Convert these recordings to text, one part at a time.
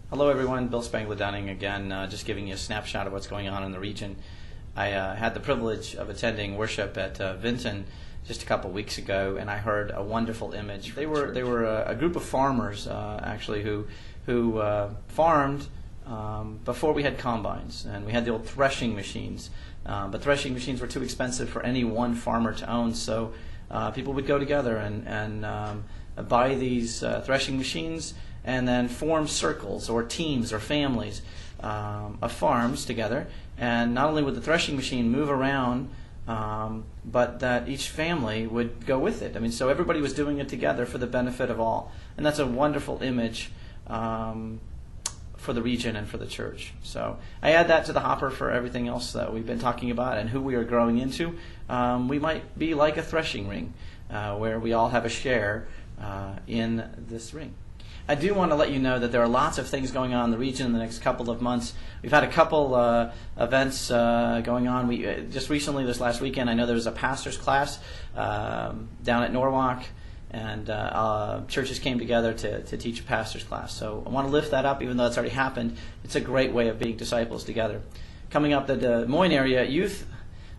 Hello everyone, Bill Spangler Dunning again, just giving you a snapshot of what's going on in the region. I had the privilege of attending worship at Vinton just a couple weeks ago, and I heard a wonderful image. They were a group of farmers actually who farmed before we had combines, and we had the old threshing machines. But threshing machines were too expensive for any one farmer to own, so people would go together and buy these threshing machines and then form circles or teams or families of farms together. And not only would the threshing machine move around, but that each family would go with it. I mean, so everybody was doing it together for the benefit of all. And that's a wonderful image for the region and for the church. So I add that to the hopper for everything else that we've been talking about and who we are growing into. We might be like a threshing ring where we all have a share in this ring. I do want to let you know that there are lots of things going on in the region in the next couple of months. We've had a couple events going on. We just recently, this last weekend, I know there was a pastor's class down at Norwalk, and churches came together to teach a pastor's class. So I want to lift that up, even though it's already happened. It's a great way of being disciples together. Coming up, the Des Moines area youth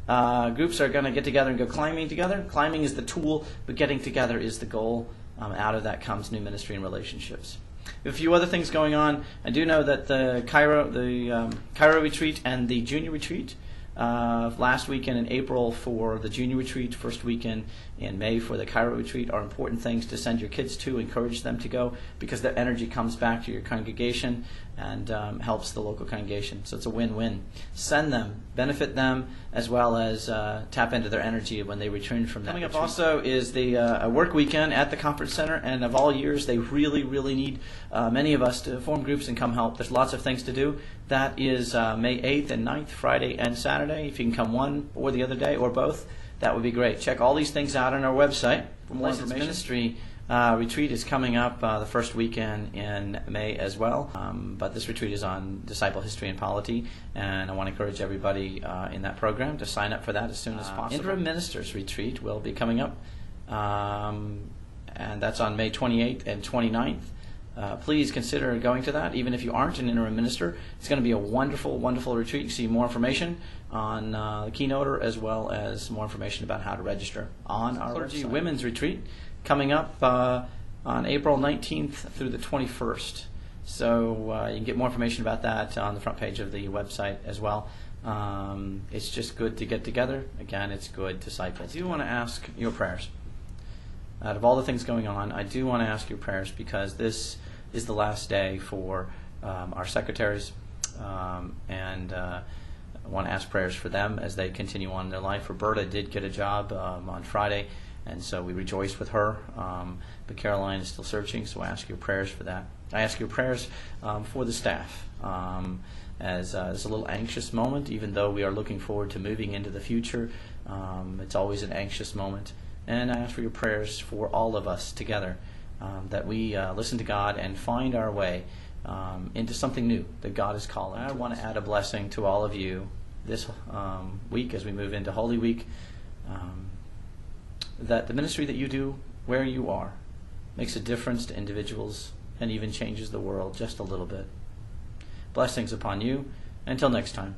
groups are going to get together and go climbing together. Climbing is the tool, but getting together is the goal. Out of that comes new ministry and relationships. A few other things going on. I do know that the Cairo retreat and the junior retreat, last weekend in April for the junior retreat, first weekend in May for the Cairo retreat, are important things to send your kids to, encourage them to go, because their energy comes back to your congregation and helps the local congregation. So it's a win-win. Send them, benefit them, as well as tap into their energy when they return from that. Coming up also is the a work weekend at the conference center, and of all years, they really, really need many of us to form groups and come help. There's lots of things to do. That is May 8th and 9th, Friday and Saturday. If you can come one or the other day or both, that would be great. Check all these things out on our website for more information. Ministry retreat is coming up the first weekend in May as well. But this retreat is on disciple history and polity, and I want to encourage everybody in that program to sign up for that as soon as possible. Interim Ministers Retreat will be coming up, and that's on May 28th and 29th. Please consider going to that, even if you aren't an interim minister. It's going to be a wonderful, wonderful retreat. You can see more information on the keynoter, as well as more information about how to register on our Clergy Women's Retreat coming up on April 19th through the 21st. So you can get more information about that on the front page of the website as well. It's just good to get together. Again, it's good disciples. I do want to ask your prayers. Out of all the things going on, I do want to ask your prayers, because this is the last day for our secretaries, and I want to ask prayers for them as they continue on in their life. Roberta did get a job on Friday, and so we rejoiced with her, but Caroline is still searching, so I ask your prayers for that. I ask your prayers for the staff, as it's a little anxious moment, even though we are looking forward to moving into the future. It's always an anxious moment. And I ask for your prayers for all of us together, that we listen to God and find our way into something new that God is calling. I want to add a blessing to all of you this week as we move into Holy Week, that the ministry that you do where you are makes a difference to individuals and even changes the world just a little bit. Blessings upon you. Until next time.